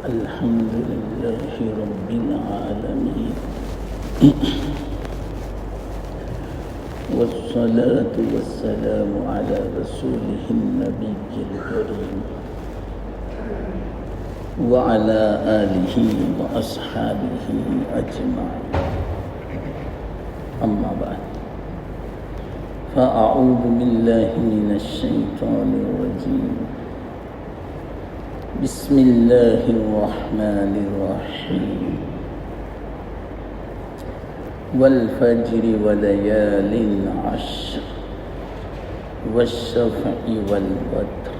الحمد لله رب العالمين والصلاة والسلام على رسوله النبي الكريم وعلى آله وأصحابه أجمعين. أما بعد، فأعوذ بالله من الشيطان الرجيم. بسم الله الرحمن الرحيم. والفجر وليال عشر والشفع والوتر.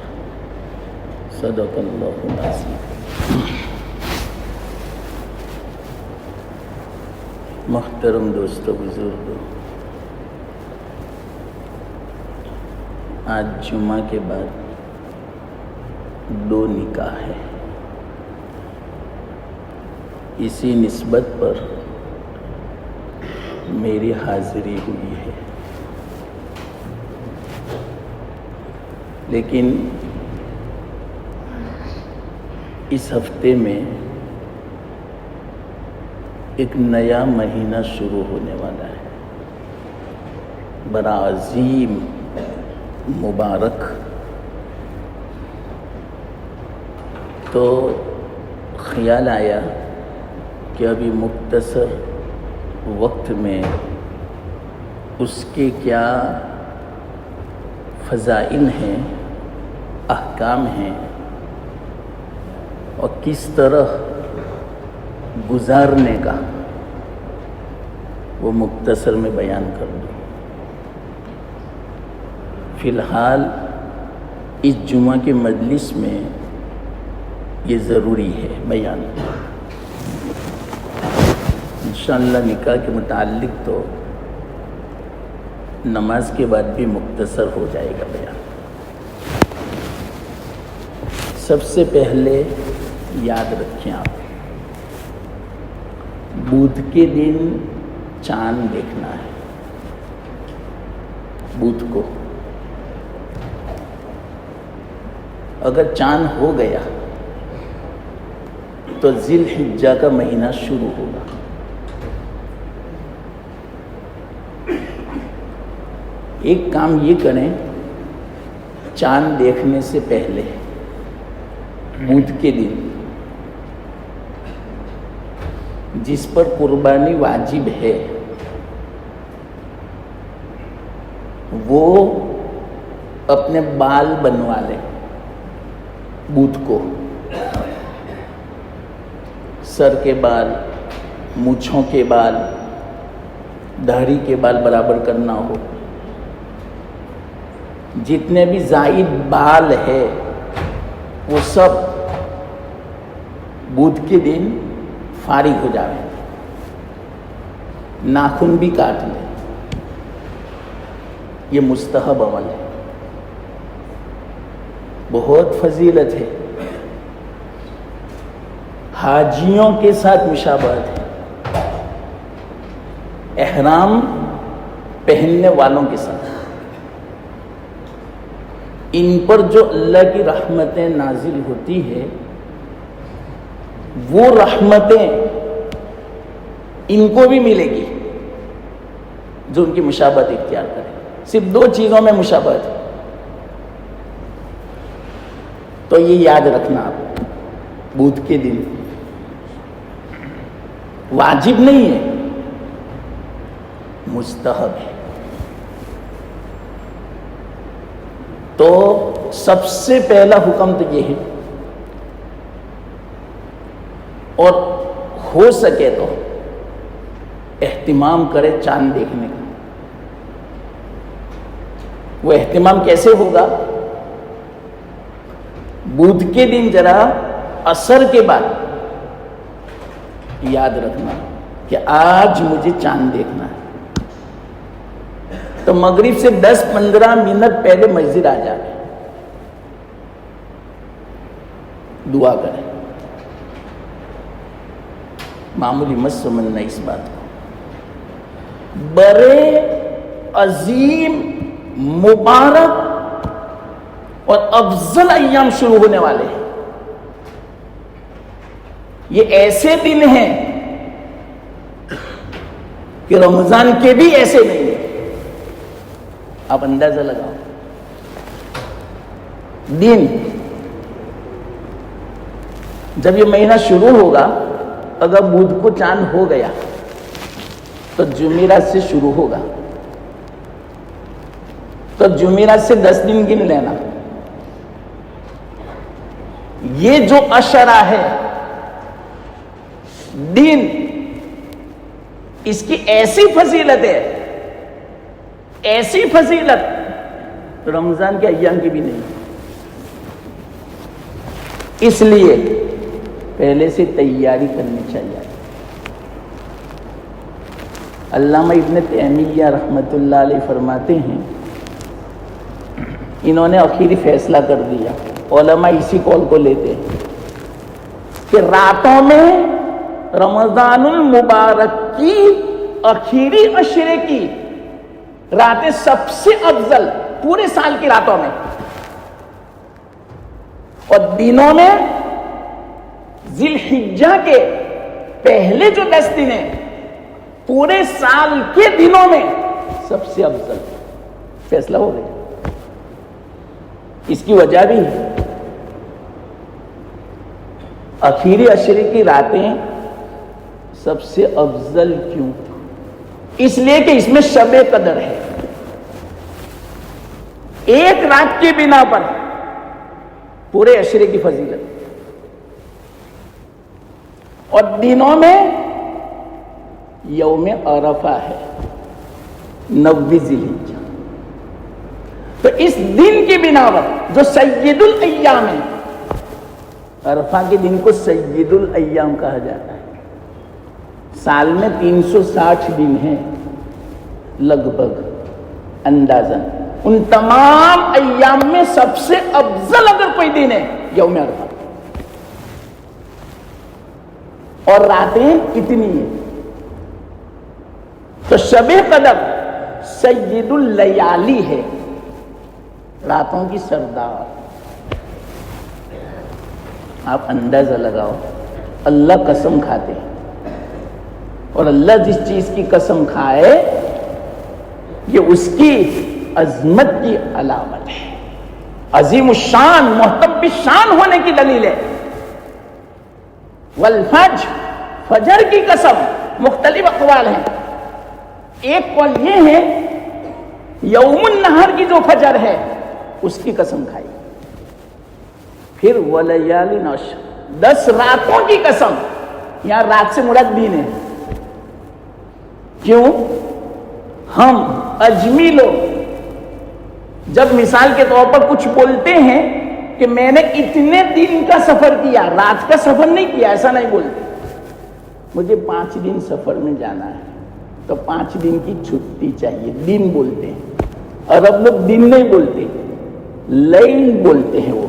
صدق الله العظيم. محترم دوستو، بزرگو، آج جمعہ کے بعد 2 نکاح ہے. اسی نسبت پر میری حاضری ہوئی ہے، لیکن اس ہفتے میں ایک نیا مہینہ شروع ہونے والا ہے، بڑا عظیم، مبارک. تو خیال آیا کہ ابھی مختصر وقت میں اس کے کیا فضائل ہیں، احکام ہیں، اور کس طرح گزارنے کا وہ مختصر میں بیان کر دوں. فی الحال اس جمعہ کے مجلس میں یہ ضروری ہے بیان. انشاءاللہ نکاح کے متعلق تو نماز کے بعد بھی مختصر ہو جائے گا بیان. سب سے پہلے یاد رکھیں آپ، بدھ کے دن چاند دیکھنا ہے. بدھ کو اگر چاند ہو گیا تو ذی الحجہ کا مہینہ شروع ہوگا. ایک کام یہ کریں، چاند دیکھنے سے پہلے بدھ کے دن جس پر قربانی واجب ہے وہ اپنے بال بنوا لیں. بدھ کو سر کے بال، مونچھوں کے بال، داڑھی کے بال برابر کرنا ہو. جتنے بھی زائد بال ہے وہ سب بدھ کے دن فارغ ہو جائے. ناخن بھی کاٹ لیں. یہ مستحب عمل ہے، بہت فضیلت ہے. حاجیوں کے ساتھ مشابہت ہے، احرام پہننے والوں کے ساتھ. ان پر جو اللہ کی رحمتیں نازل ہوتی ہے وہ رحمتیں ان کو بھی ملے گی جو ان کی مشابہت اختیار کرے. صرف 2 چیزوں میں مشابہت ہے، تو یہ یاد رکھنا آپ. بدھ کے دن واجب نہیں ہے، مستحب ہے. تو سب سے پہلا حکم تو یہ ہے، اور ہو سکے تو اہتمام کرے چاند دیکھنے کا. وہ اہتمام کیسے ہوگا؟ بدھ کے دن ذرا عصر کے بعد یاد رکھنا کہ آج مجھے چاند دیکھنا ہے، تو مغرب سے 10-15 منٹ پہلے مسجد آ جائے، دعا کریں. معمولی مت سمجھنا اس بات کو. بڑے عظیم، مبارک اور افضل ایام شروع ہونے والے ہیں. یہ ایسے دن ہیں کہ رمضان کے بھی ایسے نہیں ہیں. آپ اندازہ لگاؤ. دن جب یہ مہینہ شروع ہوگا، اگر بدھ کو چاند ہو گیا تو جمعرات سے شروع ہوگا، تو جمعرات سے 10 دن گن لینا. یہ جو عشرہ ہے دن، اس کی ایسی فضیلت ہے، ایسی فضیلت رمضان کے ایام کی بھی نہیں. اس لیے پہلے سے تیاری کرنی چاہیے. علامہ ابن تیمیہ رحمۃ اللہ علیہ فرماتے ہیں، انہوں نے آخری فیصلہ کر دیا، علماء اسی قول کو لیتے ہیں کہ راتوں میں رمضان المبارک کی آخری عشرے کی راتیں سب سے افضل پورے سال کی راتوں میں، اور دنوں میں ذی الحجہ کے پہلے جو 10 دن ہیں پورے سال کے دنوں میں سب سے افضل. فیصلہ ہو گیا. اس کی وجہ بھی ہے، آخری عشرے کی راتیں سب سے افضل کیوں؟ اس لیے کہ اس میں شب قدر ہے. ایک رات کی بنا پر پورے عشرے کی فضیلت. اور دنوں میں یوم عرفہ ہے 9 ذی الحجہ. تو اس دن کی بنا پر جو سید الایام ہے، عرفہ کے دن کو سید الایام کہا جاتا ہے. سال میں 360 دن ہیں لگ بھگ اندازاً. ان تمام ایام میں سب سے افضل اگر کوئی دن ہے یوم عرفہ. اور راتیں کتنی ہیں؟ تو شب قدر سید اللیالی ہے، راتوں کی سردار. آپ اندازہ لگاؤ، اللہ قسم کھاتے ہیں، اور اللہ جس چیز کی قسم کھائے یہ اس کی عظمت کی علامت ہے، عظیم الشان محتب الشان ہونے کی دلیل ہے. والفجر، فجر کی قسم مختلف اقوال ہیں. ایک قول یہ ہے یوم النہر کی جو فجر ہے اس کی قسم کھائی. پھر ولیال عشر، 10 راتوں کی قسم. یہاں رات سے مراد دن ہے. کیوں؟ ہم اجمی لوگ جب مثال کے طور پر کچھ بولتے ہیں کہ میں نے اتنے دن کا سفر کیا، رات کا سفر نہیں کیا، ایسا نہیں بولتے. مجھے 5 دن سفر میں جانا ہے تو 5 دن کی چھٹی چاہیے، دن بولتے ہیں. اور اب لوگ دن نہیں بولتے، لیل بولتے ہیں وہ،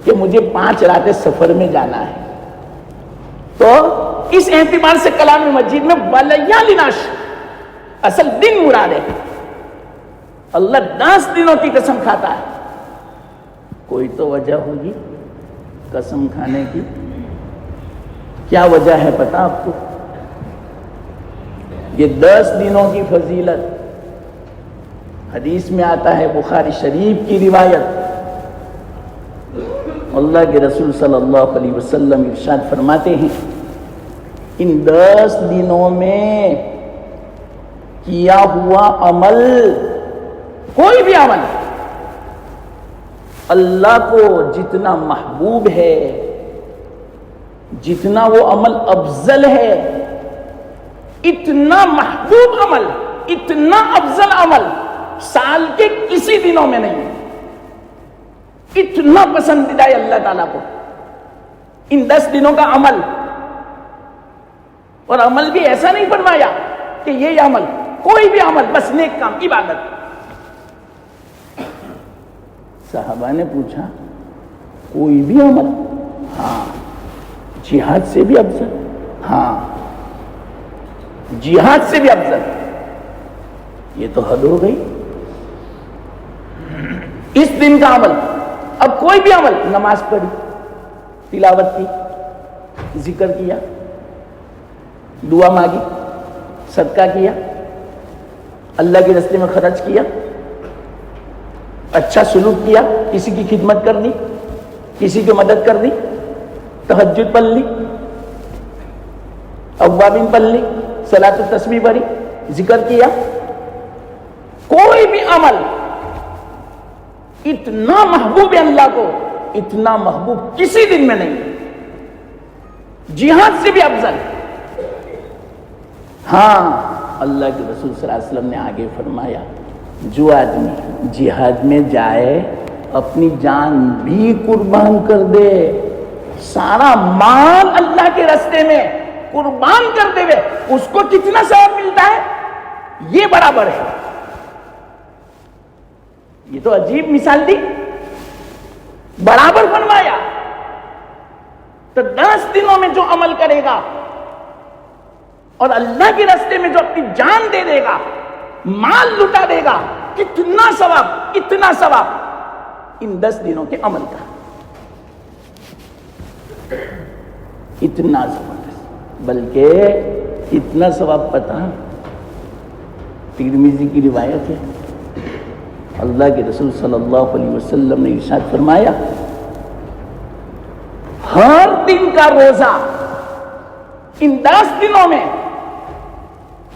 کہ مجھے 5 راتیں سفر میں جانا ہے. تو اس اعتبار سے کلام مجید میں ولیال عشر اصل دن مراد ہے. اللہ 10 دنوں کی قسم کھاتا ہے. کوئی تو وجہ ہوگی قسم کھانے کی. کیا وجہ ہے پتا آپ کو؟ یہ 10 دنوں کی فضیلت حدیث میں آتا ہے، بخاری شریف کی روایت. اللہ کے رسول صلی اللہ علیہ وسلم ارشاد فرماتے ہیں، ان 10 دنوں میں کیا ہوا عمل، کوئی بھی عمل اللہ کو جتنا محبوب ہے، جتنا وہ عمل افضل ہے، اتنا محبوب عمل، اتنا افضل عمل سال کے کسی دنوں میں نہیں. اتنا پسندیدہ ہے اللہ تعالیٰ کو ان 10 دنوں کا عمل. اور عمل بھی ایسا نہیں فرمایا کہ یہ عمل، کوئی بھی عمل، بس نیک کام، عبادت. صحابہ نے پوچھا کوئی بھی عمل؟ ہاں. جہاد سے بھی افضل؟ ہاں. جہاد سے بھی افضل. یہ تو حد ہو گئی. اس دن کا عمل. اب کوئی بھی عمل، نماز پڑھی، تلاوت کی، ذکر کیا، دعا مانگی، صدقہ کیا، اللہ کے راستے میں خرچ کیا، اچھا سلوک کیا، کسی کی خدمت کر دی، کسی کی مدد کر دی، تہجد پڑھ لی، اوابین پڑھ لی، صلاۃ التسبیح پڑھی، ذکر کیا. کوئی بھی عمل اتنا محبوب ہے اللہ کو، اتنا محبوب کسی دن میں نہیں، جہاد سے بھی افضل. ہاں اللہ کے رسول صلی اللہ علیہ وسلم نے آگے فرمایا جو آدمی جہاد میں جائے اپنی جان بھی قربان کر دے، سارا مال اللہ کے راستے میں قربان کر دے ہوئے اس کو کتنا ثواب ملتا ہے یہ برابر ہے. یہ تو عجیب مثال دی، برابر فرمایا. تو 10 دنوں میں جو عمل کرے گا اور اللہ کے راستے میں جو اپنی جان دے دے گا، مال لٹا دے گا، کتنا ثواب، اتنا ثواب ان 10 دنوں کے عمل کا، اتنا زبردست. بلکہ اتنا ثواب پتہ ترمذی کی روایت ہے، اللہ کے رسول صلی اللہ علیہ وسلم نے ارشاد فرمایا ہر دن کا روزہ ان 10 دنوں میں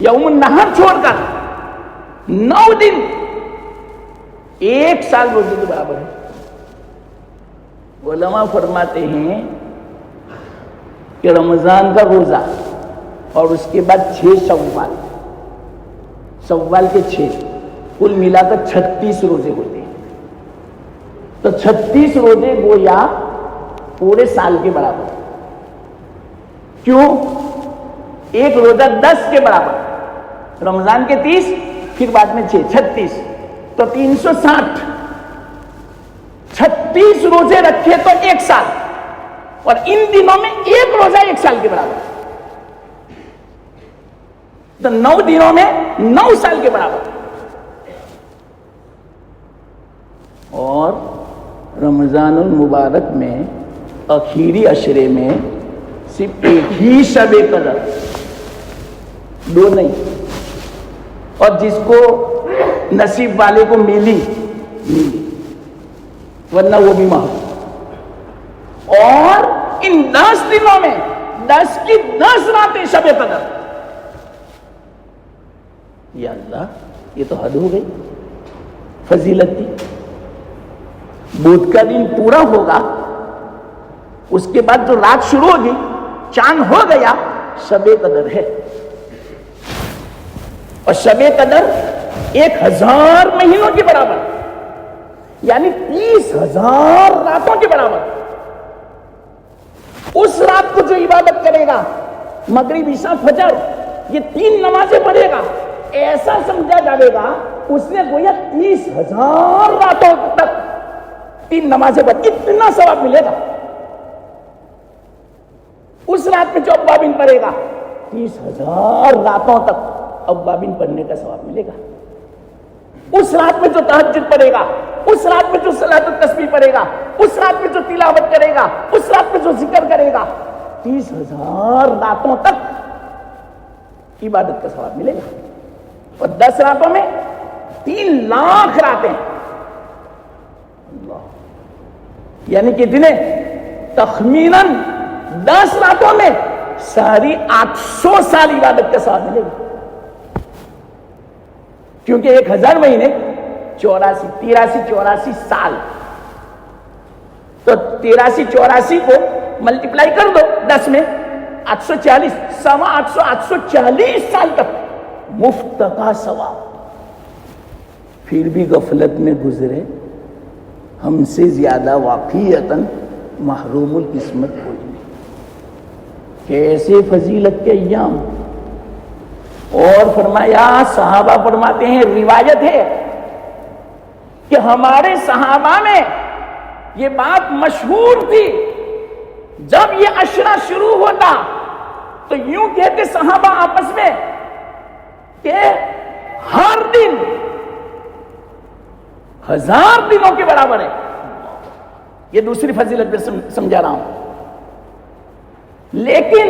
یوم النحر چھوڑ کر 9 دن 1 سال روزے کے برابر ہے. علماء فرماتے ہیں کہ رمضان کا روزہ اور اس کے بعد 6 شوال کے 6 کل ملا کر 36 روزے ہوتے ہیں. تو 36 روزے گویا پورے سال کے برابر. کیوں؟ ایک روزہ 10 کے برابر، رمضان کے 30 پھر بعد میں 6 36 تو 360. 36 روزے رکھے تو 1 سال، اور ان دنوں میں ایک روزہ 1 سال کے برابر، تو 9 دنوں میں 9 سال کے برابر. اور رمضان المبارک میں آخری عشرے میں صرف ایک ہی شب قدر، 2 نہیں، اور جس کو نصیب والے کو ملی ورنہ وہ بھی محروم. اور ان 10 دنوں میں 10 کی 10 راتیں شب قدر. یا اللہ یہ تو حد ہو گئی فضیلت کی. بدھ کا دن پورا ہوگا، اس کے بعد جو رات شروع ہوگی، چاند ہو گیا، شب قدر ہے. اور شب قدر 1000 مہینوں کے برابر، یعنی 30,000 راتوں کے برابر. اس رات کو جو عبادت کرے گا، مغرب عشاء فجر یہ 3 نمازیں پڑھے گا، ایسا سمجھا جائے گا اس نے گویا 30,000 راتوں تک 3 نمازیں پڑھ. اتنا ثواب ملے گا. اس رات میں جو اوابین پڑھے گا 30,000 راتوں تک اوابین پڑھنے کا ثواب ملے گا. اس رات میں جو تہجد پڑھے گا، اس رات میں جو صلاۃ التسبیح پڑھے گا، اس رات میں جو تلاوت کرے گا، اس رات میں جو ذکر کرے گا، 30,000 راتوں تک عبادت کا ثواب ملے گا. اور 10 راتوں میں 3 لاکھ راتیں، اللہ، یعنی کتنے؟ تخمیناً 10 راتوں میں ساری 800 سال عبادت کا ثواب ملے گا. کیونکہ 1000 مہینے 83 سال، تو 83 کو ملٹیپلائی کر دو 10 میں، 840 840 سال تک مفت کا ثواب. پھر بھی غفلت میں گزرے، ہم سے زیادہ واقعیتاً محروم القسمت کوئی نہیں. کیسے فضیلت کے ایام. اور فرمایا، صحابہ فرماتے ہیں، روایت ہے کہ ہمارے صحابہ میں یہ بات مشہور تھی، جب یہ عشرہ شروع ہوتا تو یوں کہتے صحابہ آپس میں کہ ہر دن 1000 دنوں کے برابر ہے. یہ دوسری فضیلت میں سمجھا رہا ہوں. لیکن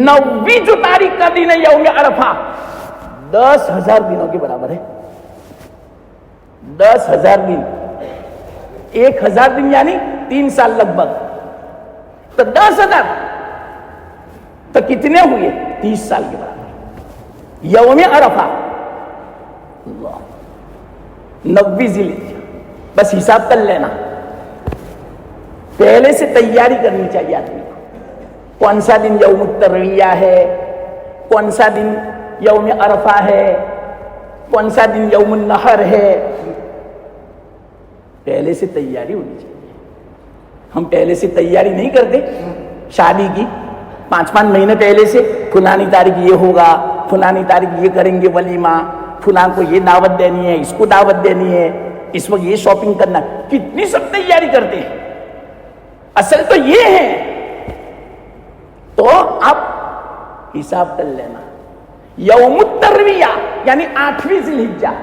90 جو تاریخ کا دن ہے یوم عرفہ 10,000 دنوں کے برابر ہے. 10,000 دن, 1,000 دن یعنی 3 سال لگ بھگ. تو 10,000 تو کتنے ہوئے؟ 30 سال کے برابر یوم عرفہ. 90 ذی الحجہ. بس حساب کر لینا. پہلے سے تیاری کرنی چاہیے آدمی کو. کون سا دن یوم الترویہ ہے, کون سا دن یوم عرفہ ہے, کون سا دن یوم النحر ہے. پہلے سے تیاری ہونی چاہیے. ہم پہلے سے تیاری نہیں کرتے شادی کی. 5 مہینے پہلے سے فلانی تاریخ یہ ہوگا, فلانی تاریخ یہ کریں گے ولیمہ, فلاں کو یہ دعوت دینی ہے, اس کو دعوت دینی ہے, اس وقت یہ شاپنگ کرنا. کتنی سب تیاری کرتے ہیں. اصل تو یہ ہے. تو اب حساب کر لینا. یوم الترویہ یعنی 8ویں ذی الحجہ,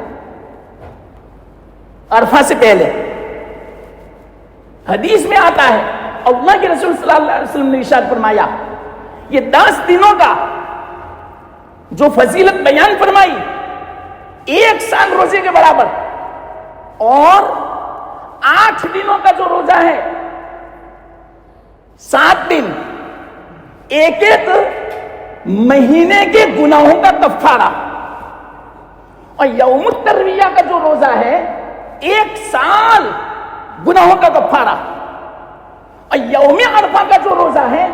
عرفہ سے پہلے. حدیث میں آتا ہے اللہ کے رسول صلی اللہ علیہ وسلم نے ارشاد فرمایا, یہ 10 دنوں کا جو فضیلت بیان فرمائی 1 سال روزے کے برابر, اور 8 دنوں کا جو روزہ ہے 7 دن, ایک مہینے کے گناہوں کا کفارہ. اور یوم الترویہ کا جو روزہ ہے 1 سال گناہوں کا کفارہ. اور یوم عرفہ کا جو روزہ ہے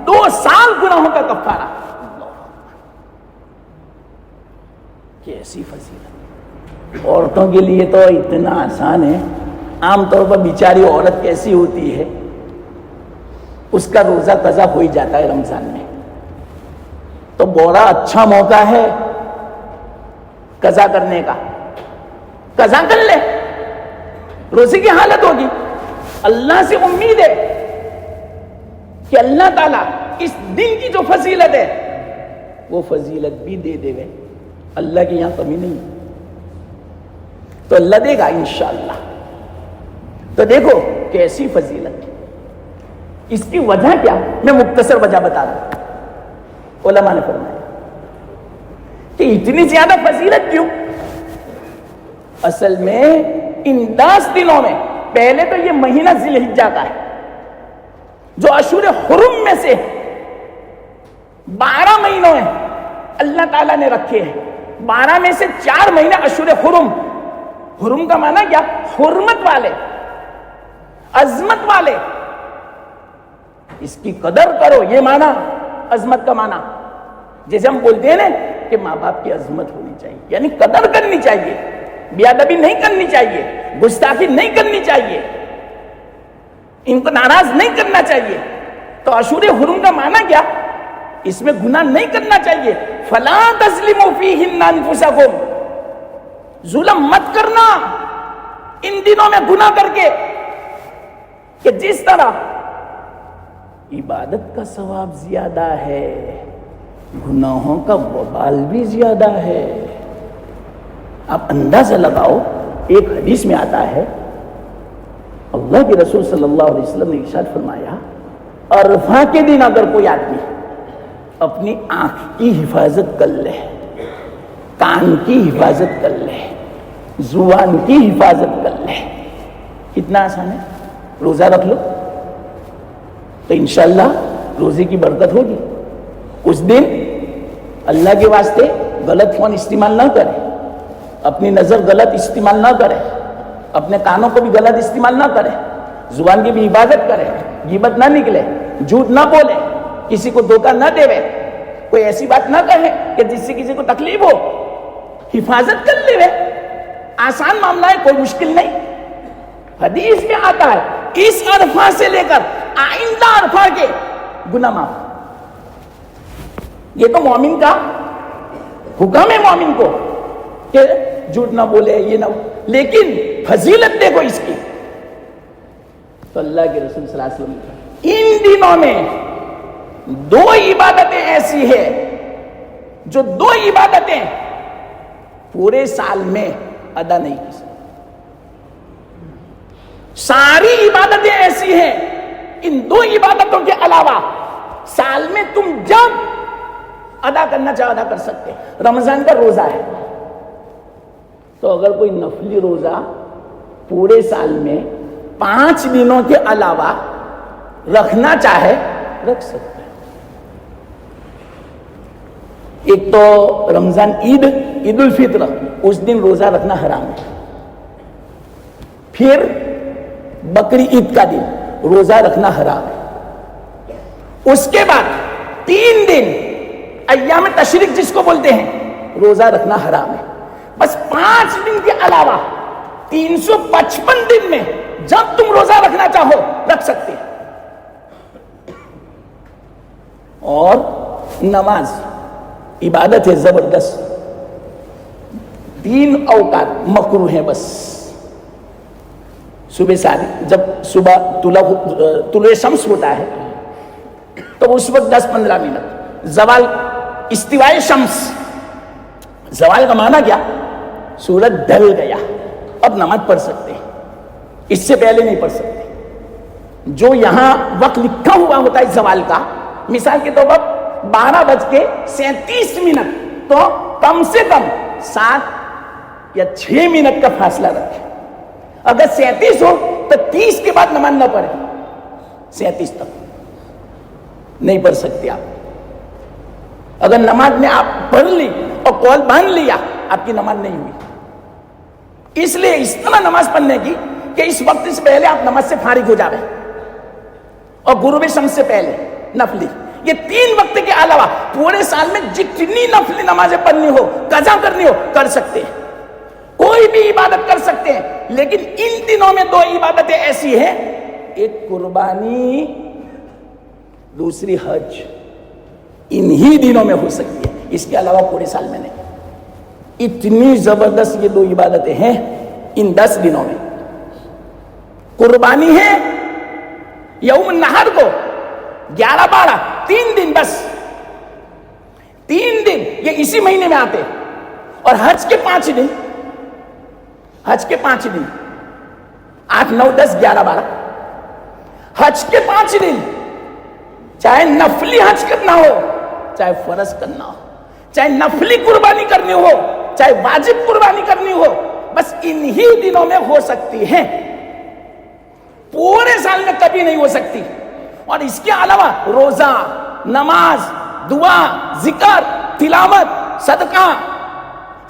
2 سال گناہوں کا کفارہ. کیسی فضیلت. عورتوں کے لیے تو اتنا آسان ہے. عام طور پر بیچاری عورت کیسی ہوتی ہے, اس کا روزہ قضا ہو ہی جاتا ہے رمضان میں, تو بڑا اچھا موقع ہے قضا کرنے کا. قضا کر لے, روزے کی حالت ہوگی. اللہ سے امید ہے کہ اللہ تعالیٰ اس دن کی جو فضیلت ہے وہ فضیلت بھی دے دے گے. اللہ کی یہاں کمی نہیں, تو اللہ دے گا انشاءاللہ. تو دیکھو کیسی فضیلت. اس کی وجہ کیا, میں مختصر وجہ بتا دوں. علماء نے فرمایا کہ اتنی زیادہ فضیلت کیوں. اصل میں ان 10 دنوں میں, پہلے تو یہ مہینہ ذی الحجہ کا ہے جو اشہر حرم میں سے 12 مہینوں ہیں اللہ تعالیٰ نے رکھے ہیں. 12 میں سے 4 مہینے اشہر حرم. حرم کا معنی کیا؟ حرمت والے, عظمت والے. اس کی قدر کرو, یہ معنی عظمت کا معنی. جیسے ہم بولتے ہیں نا کہ ماں باپ کی عظمت ہونی چاہیے, یعنی قدر کرنی چاہیے, بے ادبی نہیں کرنی چاہیے, گستاخی نہیں کرنی چاہیے, ان کو ناراض نہیں کرنا چاہیے. تو اشہر حرم کا معنی کیا؟ اس میں گناہ نہیں کرنا چاہیے. فلا تظلموا فیہن انفسکم, ظلم مت کرنا ان دنوں میں گناہ کر کے. کہ جس طرح عبادت کا ثواب زیادہ ہے, گناہوں کا وبال بھی زیادہ ہے. آپ اندازہ لگاؤ, ایک حدیث میں آتا ہے اللہ کے رسول صلی اللہ علیہ وسلم نے ارشاد فرمایا, عرفہ کے دن اگر کوئی آدمی اپنی آنکھ کی حفاظت کر لے, کان کی حفاظت کر لے, زبان کی حفاظت کر لے, کتنا آسان ہے. روزہ رکھ لو تو انشاءاللہ روزے کی برکت ہوگی. اس دن اللہ کے واسطے غلط فون استعمال نہ کرے, اپنی نظر غلط استعمال نہ کرے, اپنے کانوں کو بھی غلط استعمال نہ کرے, زبان کی بھی حفاظت کرے, غیبت نہ نکلے, جھوٹ نہ بولے, کسی کو دھوکہ نہ دے, کوئی ایسی بات نہ کہے کہ جس سے کسی کو تکلیف ہو. حفاظت کر لے. آسان معاملہ ہے, کوئی مشکل نہیں. حدیث میں آتا ہے اس عرفہ سے لے کر آئندہ عرفہ کے گناہ معاف. یہ تو مومن کا حکم ہے مومن کو کہ جھوٹ نہ بولے, یہ نہ, لیکن فضیلت دیکھو اس کی. تو اللہ کے رسول صلی اللہ علیہ وسلم ان دنوں میں 2 عبادتیں ایسی ہیں جو 2 عبادتیں پورے سال میں ادا نہیں کی سکتی. ساری عبادتیں ایسی ہیں, ان 2 عبادتوں کے علاوہ سال میں تم جب ادا کرنا چاہو ادا کر سکتے. رمضان کا روزہ ہے تو اگر کوئی نفلی روزہ پورے سال میں 5 دنوں کے علاوہ رکھنا چاہے رکھ سکتے ہیں. ایک تو رمضان عید الفطر، اس دن روزہ رکھنا حرام ہے. پھر بقری عید کا دن روزہ رکھنا حرام ہے. اس کے بعد 3 دن ایام تشریق جس کو بولتے ہیں روزہ رکھنا حرام ہے. بس 5 دن کے علاوہ 355 دن میں جب تم روزہ رکھنا چاہو رکھ سکتے. اور نماز عبادت ہے زبردست. 3 اوقات مکروہ ہیں بس. صبح صادق، جب صبح طلوع شمس ہوتا ہے تو اس وقت 10-15 منٹ. زوال استوائے شمس، زوال کا معنی کیا؟ سورج ڈھل گیا، اب نماز پڑھ سکتے ہیں. اس سے پہلے نہیں پڑھ سکتے. جو یہاں وقت لکھا ہوا ہوتا ہے زوال کا، مثال کے طور پر 12:37 تو کم سے کم 7 یا 6 منٹ کا فاصلہ رکھیں. اگر 37 ہو تو 30 کے بعد نماز نہ پڑھے. 37 تک نہیں پڑھ سکتے آپ. اگر نماز میں آپ پڑھ لی اور قول باندھ لیا آپ کی نماز نہیں ہوئی. اس لیے اس طرح نماز پڑھنے کی کہ اس وقت سے پہلے آپ نماز سے فارغ ہو جاوے، اور غروب شمس سے پہلے نفلی. یہ 3 وقت کے علاوہ پورے سال میں جتنی نفلی نمازیں پڑھنی ہو، قضا کرنی ہو، کر سکتے ہیں. کوئی بھی عبادت کر سکتے ہیں. لیکن ان دنوں میں 2 عبادتیں ایسی ہیں، ایک قربانی، دوسری حج. انہی دنوں میں ہو سکتی ہے، اس کے علاوہ پورے سال میں نہیں. اتنی زبردست یہ 2 عبادتیں ہیں ان 10 دنوں میں. قربانی ہے یوم النحر کو 11-12 3 دن بس. 3 دن یہ اسی مہینے میں آتے. اور حج کے 5 دن، حج کے 5 دن 8, 9, 10, 11, 12. حج کے 5 دن چاہے نفلی حج کرنا ہو، چاہے فرض کرنا ہو، چاہے نفلی قربانی کرنی ہو، چاہے واجب قربانی کرنی ہو، بس انہی دنوں میں ہو سکتی ہے. پورے سال میں کبھی نہیں ہو سکتی. اور اس کے علاوہ روزہ، نماز، دعا، ذکر، تلاوت، صدقہ،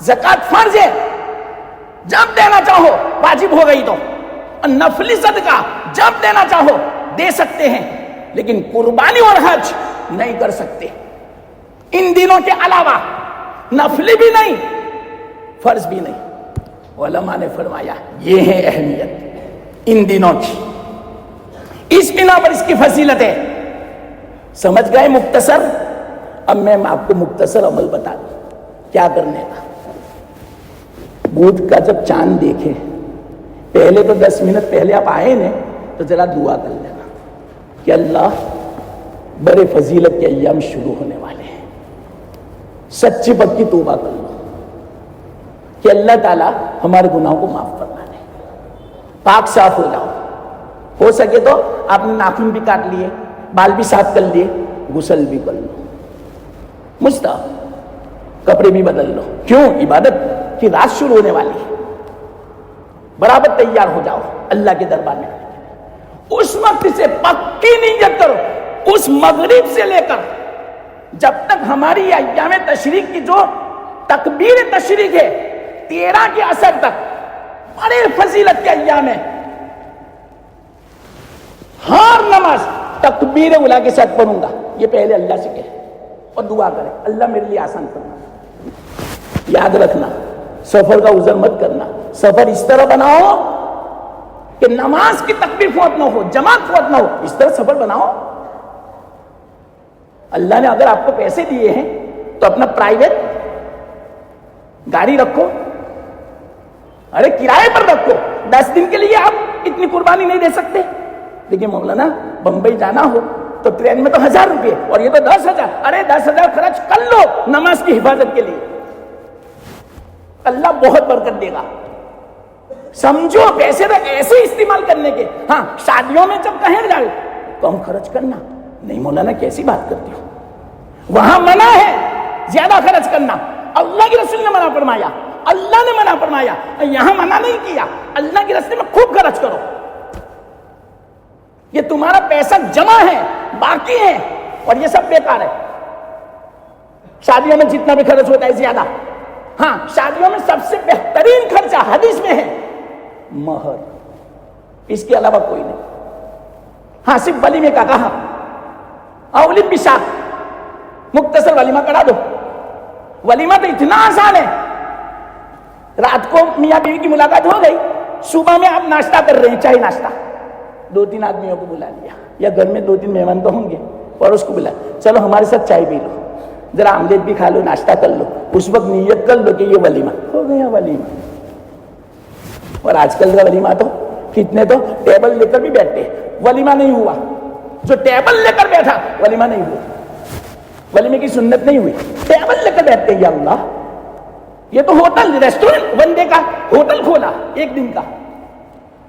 زکات فرض ہے، جب دینا چاہو واجب ہو گئی تو. اور نفلی صدقہ جب دینا چاہو دے سکتے ہیں. لیکن قربانی اور حج نہیں کر سکتے. ان دنوں کے علاوہ نفلی بھی نہیں، فرض بھی نہیں. علماء نے فرمایا یہ ہے اہمیت ان دنوں کی. اس بنا پر اس کی فضیلت ہے. سمجھ گئے مختصر؟ اب میں آپ کو مختصر عمل بتا دوں کیا کرنے کا. بدھ کا جب چاند دیکھے، پہلے تو 10 منٹ پہلے آپ آئے نا تو ذرا دعا کر لینا کہ اللہ بڑے فضیلت کے ایام شروع ہونے والے ہیں، سچی پکی توبہ کر لو کہ اللہ تعالیٰ ہمارے گناہوں کو معاف فرما دے، پاک صاف ہو جاؤ. ہو سکے تو آپ نے ناخن بھی کاٹ لیے، بال بھی صاف کر لیے، غسل بھی کر لو، مستحب کپڑے بھی بدل لو. کیوں؟ عبادت کی رات شروع ہونے والی ہے. برابر تیار ہو جاؤ اللہ کے دربار میں. اس وقت سے پکی نیت کرو، اس مغرب سے لے کر جب تک ہماری ایام تشریق کی جو تکبیر تشریق ہے 13 کے اثر تک بڑے فضیلت کے ایام ہے. ہر نماز تکبیر اولا کے ساتھ پڑھوں گا، یہ پہلے اللہ سے کہے اور دعا کرے اللہ میرے لیے آسان کرنا. یاد رکھنا سفر کا عذر مت کرنا. سفر اس طرح بناؤ کہ نماز کی تکبیر فوت نہ ہو، جماعت فوت نہ ہو. اس طرح سفر بناؤ. اللہ نے اگر آپ کو پیسے دیے ہیں تو اپنا پرائیویٹ گاڑی رکھو، ارے کرائے پر رکھو. 10 دن کے لیے آپ اتنی قربانی نہیں دے سکتے. لیکن مولانا بمبئی جانا ہو تو ٹرین میں تو 1000 روپے اور یہ تو 10,000. ارے 10,000 خرچ کر لو نماز کی حفاظت کے لیے، اللہ بہت برکت دے گا. سمجھو پیسے تو ایسے استعمال کرنے کے. ہاں شادیوں میں جب کہیں جائے کم خرچ کرنا، نہیں مولانا کیسی بات کرتی ہو؟ وہاں منع ہے زیادہ خرچ کرنا، اللہ کے رسول نے منع فرمایا، اللہ نے منع فرمایا، یہاں منع نہیں کیا، اللہ کے راستے میں خوب خرچ کرو، یہ تمہارا پیسہ جمع ہے، باقی ہے، اور یہ سب بیکار ہے۔ شادیوں میں جتنا بھی خرچ ہوتا ہے زیادہ، ہاں شادیوں میں سب سے بہترین خرچہ حدیث میں ہے مہر، اس کے علاوہ کوئی نہیں۔ ہاں صرف ولیمے کا کہا، اولیم بشاک، مختصر ولیمہ کرا دو۔ ولیمہ تو اتنا آسان ہے، رات کو میاں بیوی کی ملاقات ہو گئی، صبح میں آپ ناشتہ کر رہے ہیں، چائے ناشتہ، 2-3 آدمیوں کو بلا لیا، یا گھر میں 2-3 مہمان تو ہوں گے، اور اس کو بلا، چلو ہمارے ساتھ چائے پی لو، ذرا آملیٹ بھی کھا لو، ناشتہ کر لو، اس وقت نیت کر لو کہ یہ ولیمہ ہو گیا ولیمہ۔ اور آج کل کا ولیمہ تو کتنے تو ٹیبل لے کر بھی بیٹھتے ہیں، ولیمہ نہیں ہوا، جو ٹیبل لے کر بیٹھا ولیمہ نہیں ہوا، ولیمے کی سنت نہیں ہوئی، ٹیبل لے کر بیٹھتے ہیں، یا اللہ یہ تو ہوٹل ریسٹورنٹ ون ڈے کا ہوٹل کھولا ایک دن کا،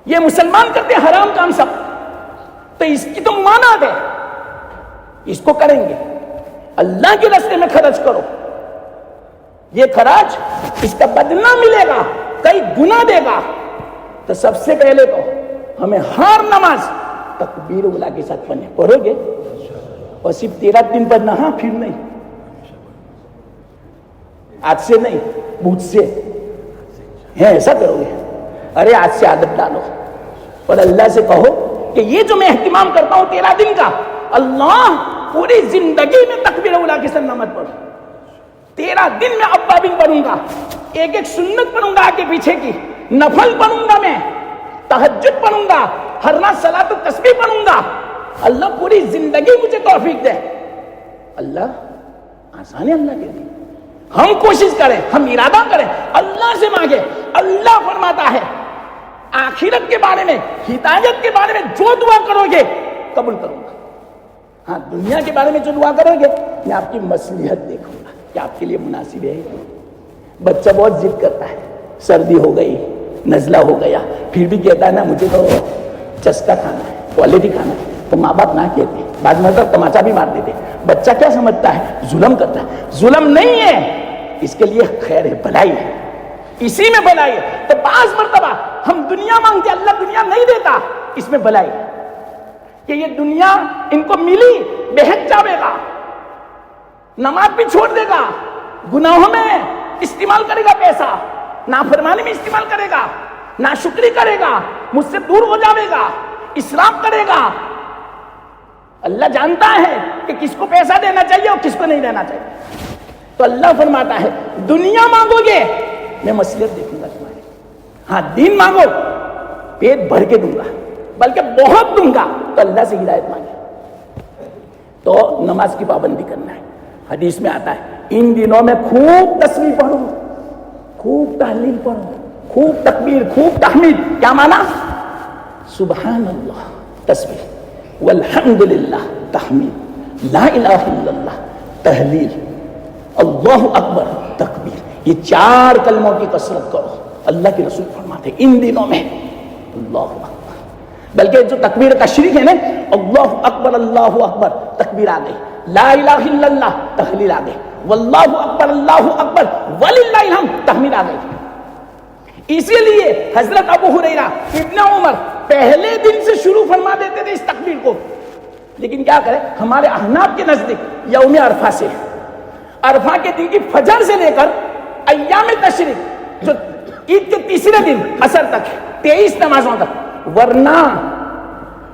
یہ مسلمان کرتے ہیں حرام کام سب، تو اس کی تو مانعت ہے، اس کو کریں گے، اللہ کے راستے میں خرچ کرو، یہ خرچ اس کا بدلہ ملے گا، کئی گنا دے گا۔ تو سب سے پہلے تو ہمیں ہر نماز تکبیر اولا کے ساتھ پڑھو گے، اور صرف 13 دن پڑھنا، ہاں پھر نہیں، آج سے نہیں، بھوت سے ہے، ایسا کرو گے، ارے آج سے عادت ڈالو، اور اللہ سے کہو کہ یہ جو میں اہتمام کرتا ہوں 13 دن کا، اللہ پوری زندگی میں تکبیر اولا کے ساتھ نماز پڑھو، 13 دن میں اوابین پڑھوں گا، ایک ایک سنت پڑھوں گا آگے پیچھے کی، نفل پڑھوں گا، میں تہجد پڑھوں گا، ہر رات صلاۃ و تسبیح پڑھوں گا، اللہ پوری زندگی مجھے توفیق دے۔ اللہ آسان ہے، اللہ کے لیے ہم کوشش کریں، ہم ارادہ کریں، اللہ سے مانگے، اللہ فرماتا ہے آخرت کے بارے میں، ہدایت کے بارے میں جو دعا کرو گے قبول کروں گا، ہاں دنیا کے بارے میں جو دعا کرو گے میں آپ کی مصلحت دیکھوں گا کہ آپ کے لیے مناسب ہے۔ بچہ بہت ضد کرتا ہے، سردی ہو گئی، نزلہ ہو گیا، پھر بھی کہتا ہے نا مجھے تو چسکا کھانا ہے، کوالٹی کھانا ہے، تو ماں باپ نہ کہتے، بعد میں تماچا بھی مار دیتے، بچہ کیا سمجھتا ہے ظلم کرتا ہے، ظلم نہیں ہے، اس کے لیے خیر ہے، بھلائی ہے، اسی میں بھلائی ہے۔ تو بعض مرتبہ ہم دنیا مانگتے، اللہ دنیا نہیں دیتا، اس میں بھلائی ہے کہ یہ دنیا ان کو ملی، بہت جاوے گا، نماز بھی چھوڑ دے گا، گناہوں میں استعمال کرے گا، پیسہ نافرمانی میں استعمال کرے گا، ناشکری کرے گا، مجھ سے دور ہو جاوے گا، اسراف کرے گا۔ اللہ جانتا ہے کہ کس کو پیسہ دینا چاہیے اور کس کو نہیں دینا چاہیے، تو اللہ فرماتا ہے دنیا مانگو گے میں مصلحت دیکھوں گا تمہاری، ہاں دین مانگو پیٹ بھر کے دوں گا، بلکہ بہت دوں گا، تو اللہ سے ہدایت مانگے، تو نماز کی پابندی کرنا ہے۔ حدیث میں آتا ہے ان دنوں میں خوب تسبیح پڑھو، خوب تحلیل پڑھو، خوب تکبیر، خوب تحمید، کیا مانا؟ سبحان اللہ تسبیح، والحمدللہ تحمید، لا الہ الا اللہ تحلیل، اللہ اکبر تکبیر، یہ 4 کلموں کی کثرت کرو۔ اللہ کے رسول فرماتے ہیں ان دنوں میں اللہ اکبر، بلکہ جو تکبیر تشریق ہے نا، اللہ اکبر تکبیر آ گئی، لا الہ الا اللہ تحلیل آ گئی، واللہ اکبر وللہ الحمد تحمید آ گئی۔ اسی لیے حضرت ابو ہریرہ، ابن عمر پہلے دن سے شروع فرما دیتے تھے اس تکبیر کو، لیکن کیا کریں ہمارے احناف کے نزدیک یوم عرفہ سے، عرفہ کے دن کی فجر سے لے کر ایام تشریق جو عید کے تیسرے دن عصر تک 23 نمازوں تک، ورنہ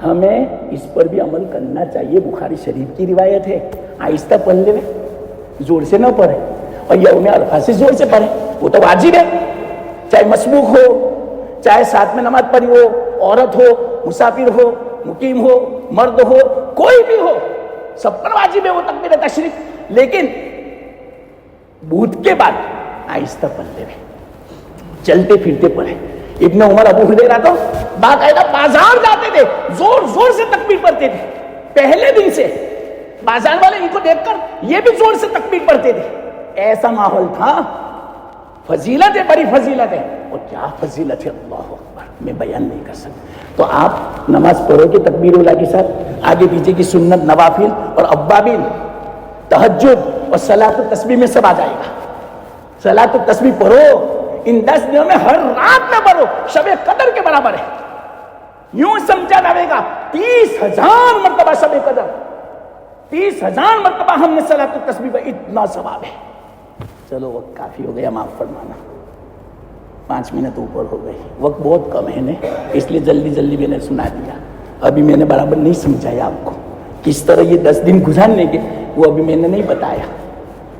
ہمیں اس پر بھی عمل کرنا چاہیے۔ بخاری شریف کی روایت ہے، آہستہ پڑھ لے، زور سے نہ پڑھے، اور یوم عرفہ سے زور سے پڑھے، وہ تو واجب ہے، چاہے مسبوق ہو، چاہے ساتھ میں نماز پڑھی ہو، عورت ہو، مسافر ہو، مقیم ہو، مرد ہو، کوئی بھی ہو، سب پر واجب ہے وہ تکبیر تشریق، لیکن بدھ کے بعد آہستہ پڑھ لے، چلتے پھرتے پڑھے۔ ابن عمر ابو ہریرہ تو باقاعدہ بازار جاتے تھے، زور زور سے تکبیر پڑھتے تھے، پہلے دن سے بازار والے ان کو دیکھ کر یہ بھی زور سے تکبیر پڑھتے تھے، ایسا ماحول تھا۔ فضیلت ہے، بڑی فضیلت ہے، اور کیا فضیلت ہے، اللہ اکبر۔ میں بیان نہیں کر سکتا. تو آپ نماز پڑھو کہ تکبیر اولا کے ساتھ آگے پیچھے کی سنت نوافل اور اوابین تہجد اور صلاۃ التسبیح میں سب آ جائے گا. صلاۃ التسبیح پڑھو ان 10 دنوں میں ہر رات میں پڑھو, شب قدر کے برابر ہے. یوں سمجھا جائے گا 30,000 مرتبہ شب قدر, 30,000 مرتبہ ہم نے صلاۃ التسبیح پر, اتنا ثواب ہے. چلو وقت کافی ہو گیا, معاف فرمانا, 5 منٹ اوپر ہو گئی, وقت بہت کم ہے نا, اس لیے جلدی جلدی میں نے سنا دیا. ابھی میں نے برابر نہیں سمجھایا آپ کو کس طرح یہ 10 دن گزارنے کے, وہ ابھی میں نے نہیں بتایا.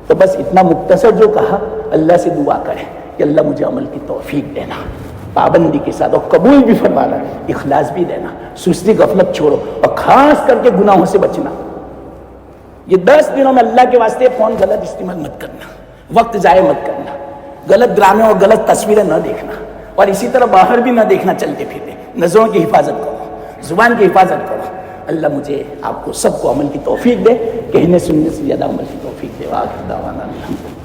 تو بس اتنا مختصر جو کہا, اللہ سے دعا کریں کہ اللہ مجھے عمل کی توفیق دینا, پابندی کے ساتھ, اور قبول بھی فرمانا, اخلاص بھی دینا, سستی غفلت چھوڑو, اور خاص کر کے گناہوں سے بچنا. یہ 10 دنوں میں اللہ کے واسطے فون غلط استعمال مت کرنا, وقت ضائع مت کرنا, غلط ڈرامے اور غلط تصویریں نہ دیکھنا, اور اسی طرح باہر بھی نہ دیکھنا چلتے پھرتے. نظروں کی حفاظت کرو, زبان کی حفاظت کرو. اللہ مجھے آپ کو سب کو عمل کی توفیق دے, کہنے سننے سے زیادہ عمل کی توفیق دے. واخر دعوانا الحمدللہ.